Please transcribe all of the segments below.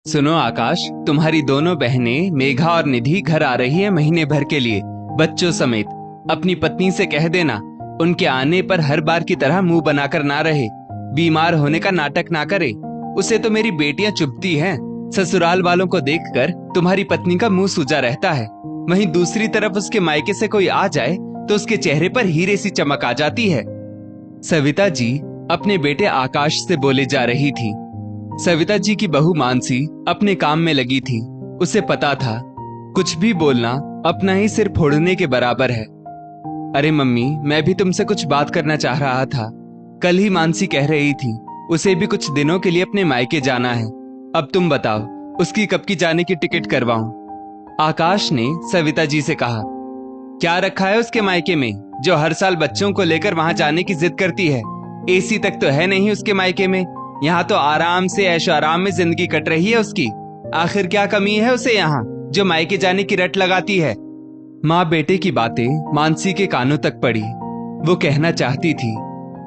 सुनो आकाश, तुम्हारी दोनों बहनें मेघा और निधि घर आ रही है महीने भर के लिए, बच्चों समेत। अपनी पत्नी से कह देना उनके आने पर हर बार की तरह मुंह बनाकर ना रहे, बीमार होने का नाटक ना करे। उसे तो मेरी बेटियां चुभती हैं। ससुराल वालों को देखकर तुम्हारी पत्नी का मुंह सूजा रहता है, वहीं दूसरी तरफ उसके मायके से कोई आ जाए तो उसके चेहरे पर हीरे सी चमक आ जाती है। सविता जी अपने बेटे आकाश से बोले जा रही थी। सविता जी की बहू मानसी अपने काम में लगी थी। उसे पता था कुछ भी बोलना अपना ही सिर फोड़ने के बराबर है। अरे मम्मी, मैं भी तुमसे कुछ बात करना चाह रहा था। कल ही मानसी कह रही थी उसे भी कुछ दिनों के लिए अपने मायके जाना है। अब तुम बताओ उसकी कब की जाने की टिकट करवाऊं? आकाश ने सविता जी से कहा। क्या रखा है उसके मायके में जो हर साल बच्चों को लेकर वहां जाने की जिद करती है? एसी तक तो है नहीं उसके मायके में। यहाँ तो आराम से ऐशो आराम में जिंदगी कट रही है उसकी। आखिर क्या कमी है उसे यहाँ जो मायके जाने की रट लगाती है? माँ बेटे की बातें मानसी के कानों तक पड़ी। वो कहना चाहती थी,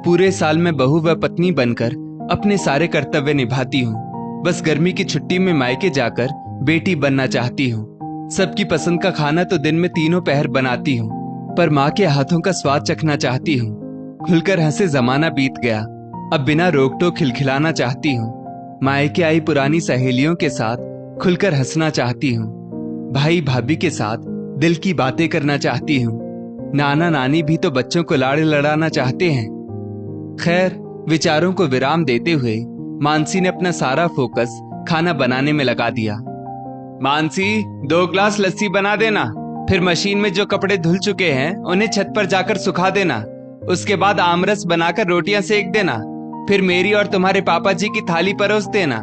पूरे साल में बहू व पत्नी बनकर अपने सारे कर्तव्य निभाती हूँ, बस गर्मी की छुट्टी में मायके जाकर बेटी बनना चाहती हूँ। सबकी पसंद का खाना तो दिन में तीनों पहर बनाती हूँ, पर माँ के हाथों का स्वाद चखना चाहती हूँ। खुलकर हंसे जमाना बीत गया, अब बिना रोक टोक खिलखिलाना चाहती हूँ। मायके आई पुरानी सहेलियों के साथ खुलकर हंसना चाहती हूँ। भाई भाभी के साथ दिल की बातें करना चाहती हूँ। नाना नानी भी तो बच्चों को लाड़ लड़ाना चाहते हैं। खैर, विचारों को विराम देते हुए मानसी ने अपना सारा फोकस खाना बनाने में लगा दिया। मानसी, 2 ग्लास लस्सी बना देना, फिर मशीन में जो कपड़े धुल चुके हैं उन्हें छत पर जाकर सुखा देना। उसके बाद आमरस बनाकर रोटियां सेक देना, फिर मेरी और तुम्हारे पापा जी की थाली परोस देना।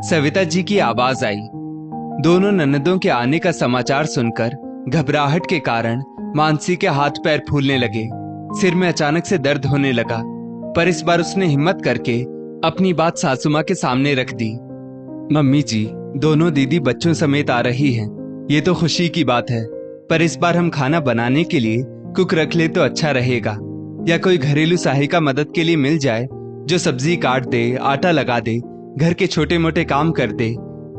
सविता जी की आवाज आई। दोनों ननदों के आने का समाचार सुनकर घबराहट के कारण मानसी के हाथ पैर फूलने लगे। सिर में अचानक से दर्द होने लगा, पर इस बार उसने हिम्मत करके अपनी बात सासू माँ के सामने रख दी। मम्मी जी, दोनों दीदी बच्चों समेत आ रही हैं। ये तो खुशी की बात है, पर इस बार हम खाना बनाने के लिए कुक रख ले तो अच्छा रहेगा, या कोई घरेलू सहायिका मदद के लिए मिल जाए जो सब्जी काट दे, आटा लगा दे, घर के छोटे मोटे काम कर दे,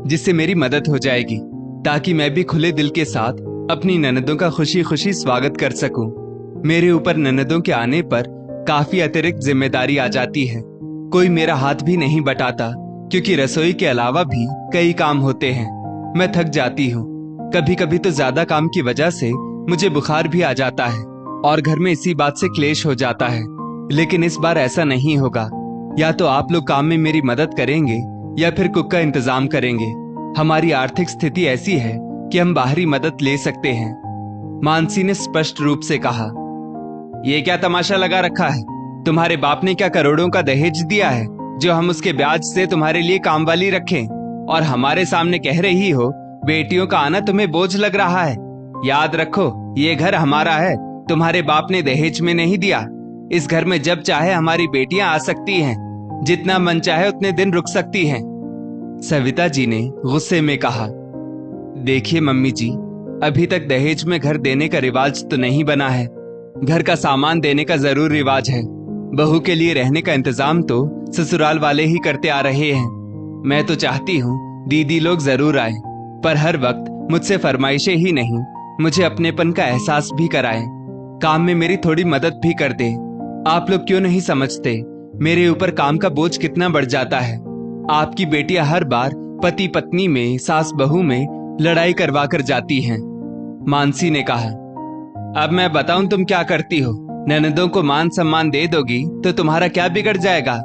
जिससे मेरी मदद हो जाएगी, ताकि मैं भी खुले दिल के साथ अपनी ननदों का खुशी खुशी स्वागत कर सकूं। मेरे ऊपर ननदों के आने पर काफी अतिरिक्त जिम्मेदारी आ जाती है। कोई मेरा हाथ भी नहीं बटाता, क्योंकि रसोई के अलावा भी कई काम होते हैं। मैं थक जाती हूँ। कभी कभी तो ज्यादा काम की वजह से मुझे बुखार भी आ जाता है और घर में इसी बात से क्लेश हो जाता है। लेकिन इस बार ऐसा नहीं होगा। या तो आप लोग काम में मेरी मदद करेंगे या फिर कुक का इंतजाम करेंगे। हमारी आर्थिक स्थिति ऐसी है कि हम बाहरी मदद ले सकते हैं, मानसी ने स्पष्ट रूप से कहा। ये क्या तमाशा लगा रखा है? तुम्हारे बाप ने क्या करोड़ों का दहेज दिया है जो हम उसके ब्याज से तुम्हारे लिए काम वाली रखें? और हमारे सामने कह रही हो बेटियों का आना तुम्हें बोझ लग रहा है? याद रखो, ये घर हमारा है, तुम्हारे बाप ने दहेज में नहीं दिया। इस घर में जब चाहे हमारी बेटियां आ सकती हैं, जितना मन चाहे उतने दिन रुक सकती हैं। सविता जी ने गुस्से में कहा। देखिए मम्मी जी, अभी तक दहेज में घर देने का रिवाज तो नहीं बना है। घर का सामान देने का जरूर रिवाज है। बहू के लिए रहने का इंतजाम तो ससुराल वाले ही करते आ रहे हैं। मैं तो चाहती हूँ दीदी लोग जरूर आए, पर हर वक्त मुझसे फरमाइशें ही नहीं, मुझे अपनेपन का एहसास भी कराएं। काम में मेरी थोड़ी मदद भी कर दे। आप लोग क्यों नहीं समझते मेरे ऊपर काम का बोझ कितना बढ़ जाता है? आपकी बेटियां हर बार पति पत्नी में, सास बहू में लड़ाई करवा कर जाती हैं। मानसी ने कहा। अब मैं बताऊं तुम क्या करती हो? ननदों को मान सम्मान दे दोगी तो तुम्हारा क्या बिगड़ जाएगा?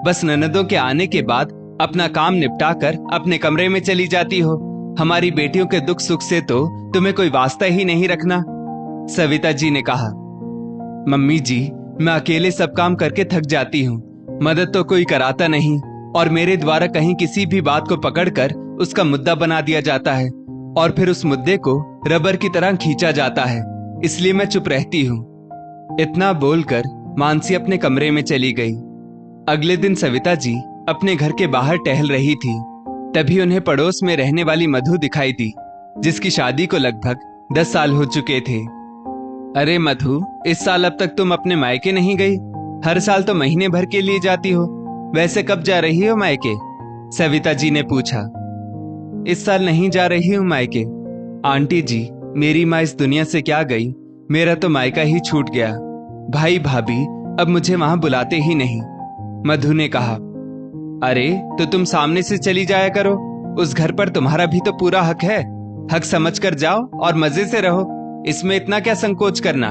बस ननदों के आने के बाद अपना काम निपटा कर अपने कमरे में चली जाती हो। हमारी बेटियों के दुख सुख से तो तुम्हें कोई वास्ता ही नहीं रखना। सविता जी ने कहा। मम्मी जी, मैं अकेले सब काम करके थक जाती हूँ, मदद तो कोई कराता नहीं, और मेरे द्वारा कहीं किसी भी बात को पकड़कर उसका मुद्दा बना दिया जाता है और फिर उस मुद्दे को रबर की तरह खींचा जाता है, इसलिए मैं चुप रहती हूँ। इतना बोलकर मानसी अपने कमरे में चली गई। अगले दिन सविता जी अपने घर के बाहर टहल रही थी, तभी उन्हें पड़ोस में रहने वाली मधु दिखाई दी, जिसकी शादी को लगभग 10 साल हो चुके थे। अरे मधु, इस साल अब तक तुम अपने मायके नहीं गई? हर साल तो महीने भर के लिए जाती हो, वैसे कब जा रही हो मायके? सविता जी ने पूछा। इस साल नहीं जा रही हूँ मायके। आंटी जी, मेरी माँ इस दुनिया से क्या गई, मेरा तो मायका ही छूट गया। भाई भाभी अब मुझे वहां बुलाते ही नहीं। मधु ने कहा, अरे तो तुम सामने से चली जाया करो, उस घर पर तुम्हारा भी तो पूरा हक है। हक समझ कर जाओ और मजे से रहो, इसमें इतना क्या संकोच करना।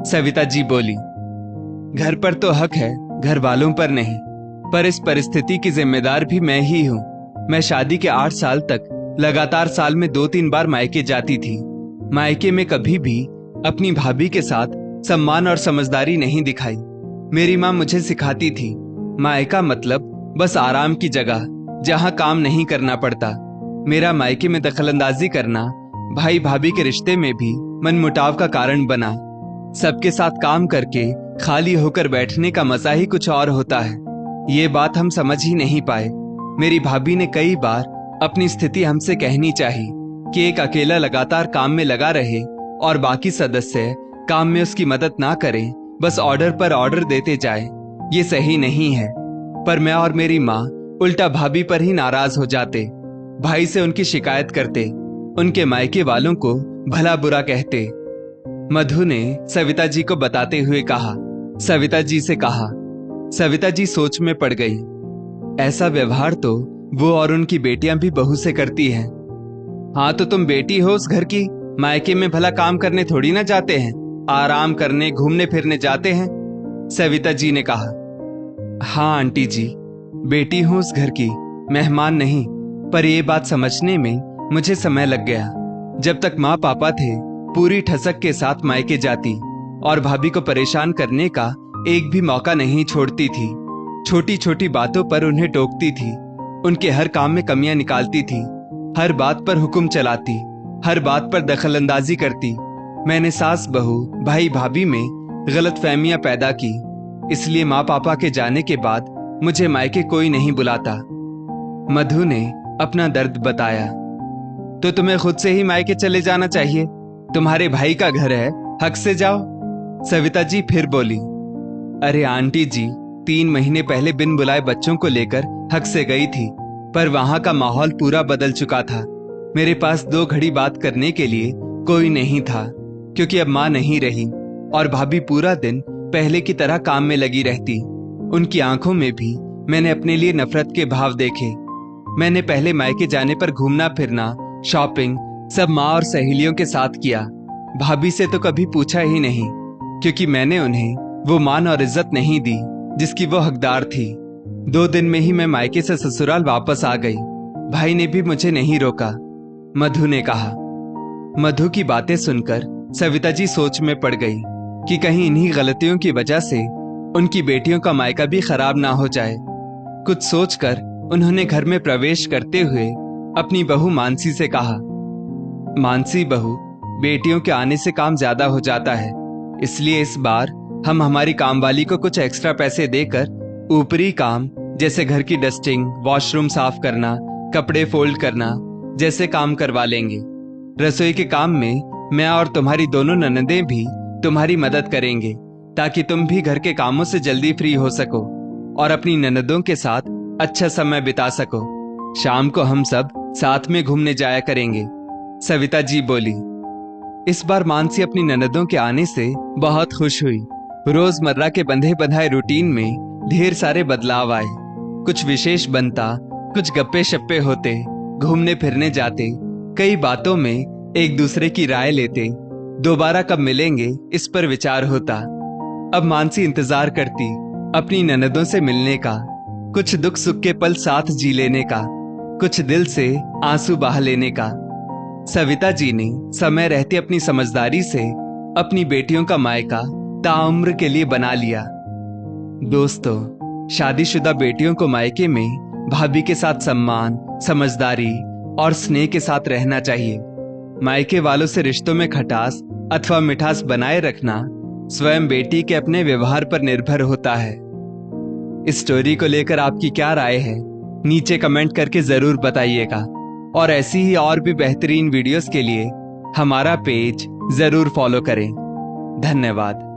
सविता जी बोली, घर पर तो हक है, घर वालों पर नहीं, पर इस परिस्थिति की जिम्मेदार भी मैं ही हूँ। मैं शादी के 8 साल तक लगातार साल में 2-3 बार मायके जाती थी। मायके में कभी भी अपनी भाभी के साथ सम्मान और समझदारी नहीं दिखाई। मेरी माँ मुझे सिखाती थी, मायका मतलब बस आराम की जगह जहाँ काम नहीं करना पड़ता। मेरा मायके में दखलंदाजी करना भाई भाभी के रिश्ते में भी मनमुटाव का कारण बना। सबके साथ काम करके खाली होकर बैठने का मजा ही कुछ और होता है। ये बात हम समझ ही नहीं पाए। मेरी भाभी ने कई बार अपनी स्थिति हमसे कहनी चाहिए कि एक अकेला लगातार काम में लगा रहे और बाकी सदस्य काम में उसकी मदद ना करें, बस ऑर्डर पर ऑर्डर देते जाए। ये सही नहीं है। पर मैं और मेरी माँ उल्टा भाभी पर ही नाराज हो जाते, भाई से उनकी शिकायत करते, उनके मायके वालों को भला बुरा कहते। मधु ने सविता जी को बताते हुए कहा। सविता जी से कहा। सविता जी सोच में पड़ गई। ऐसा व्यवहार तो वो और उनकी बेटियां भी बहू से करती हैं। हाँ तो तुम बेटी हो उस घर की, मायके में भला काम करने थोड़ी ना जाते हैं, आराम करने घूमने फिरने जाते हैं। सविता जी ने कहा। हाँ आंटी जी, बेटी हूं उस घर की, मेहमान नहीं। पर ये बात समझने में मुझे समय लग गया। जब तक माँ पापा थे पूरी ठसक के साथ मायके जाती और भाभी को परेशान करने का एक भी मौका नहीं छोड़ती थी। छोटी छोटी बातों पर उन्हें टोकती थी, उनके हर काम में कमियां निकालती थी, हर बात पर हुक्म चलाती, हर बात पर दखलंदाजी करती। मैंने सास बहू भाई भाभी में गलतफहमियां पैदा की, इसलिए माँ पापा के जाने के बाद मुझे मायके कोई नहीं बुलाता। मधु ने अपना दर्द बताया। तो तुम्हें खुद से ही मायके चले जाना चाहिए, तुम्हारे भाई का घर है, हक से जाओ। सविता जी फिर बोली। अरे आंटी जी, 3 महीने पहले बिन बुलाए बच्चों को लेकर हक से गई थी, पर वहां का माहौल पूरा बदल चुका था। मेरे पास 2 घड़ी बात करने के लिए कोई नहीं था, क्योंकि अब माँ नहीं रही और भाभी पूरा दिन पहले की तरह काम में लगी रहती। उनकी आंखों में भी मैंने अपने लिए नफरत के भाव देखे। मैंने पहले मायके जाने पर घूमना फिरना, शॉपिंग सब माँ और सहेलियों के साथ किया। भाभी से तो कभी पूछा ही नहीं, क्योंकि मैंने उन्हें वो मान और इज्जत नहीं दी जिसकी वो हकदार थी। 2 दिन में ही मैं मायके से ससुराल वापस आ गई। भाई ने भी मुझे नहीं रोका। मधु ने कहा। मधु की बातें सुनकर सविता जी सोच में पड़ गई कि कहीं इन्हीं गलतियों की वजह से उनकी बेटियों का मायका भी खराब ना हो जाए। कुछ सोचकर उन्होंने घर में प्रवेश करते हुए अपनी बहू मानसी से कहा, मानसी बहू, बेटियों के आने से काम ज्यादा हो जाता है, इसलिए इस बार हम हमारी कामवाली को कुछ एक्स्ट्रा पैसे देकर ऊपरी काम जैसे घर की डस्टिंग, वॉशरूम साफ करना, कपड़े फोल्ड करना जैसे काम करवा लेंगे। रसोई के काम में मैं और तुम्हारी दोनों ननदें भी तुम्हारी मदद करेंगे, ताकि तुम भी घर के कामों से जल्दी फ्री हो सको और अपनी ननदों के साथ अच्छा समय बिता सको। शाम को हम सब साथ में घूमने जाया करेंगे। सविता जी बोली। इस बार मानसी अपनी ननदों के आने से बहुत खुश हुई। रोजमर्रा के बंधे बंधाए रूटीन में ढेर सारे बदलाव आए। कुछ विशेष बनता, कुछ गप्पे शप्पे होते, घूमने फिरने जाते, कई बातों में एक दूसरे की राय लेते, दोबारा कब मिलेंगे इस पर विचार होता। अब मानसी इंतजार करती अपनी ननदों से मिलने का, कुछ दुख सुख के पल साथ जी लेने का, कुछ दिल से आंसू बहा लेने का। सविता जी ने समय रहते अपनी समझदारी से अपनी बेटियों का मायका ताउम्र के लिए बना लिया। दोस्तों, शादीशुदा बेटियों को मायके में भाभी के साथ सम्मान, समझदारी और स्नेह के साथ रहना चाहिए। मायके वालों से रिश्तों में खटास अथवा मिठास बनाए रखना स्वयं बेटी के अपने व्यवहार पर निर्भर होता है। इस स्टोरी को लेकर आपकी क्या राय है, नीचे कमेंट करके जरूर बताइएगा और ऐसी ही और भी बेहतरीन वीडियोस के लिए हमारा पेज जरूर फॉलो करें। धन्यवाद।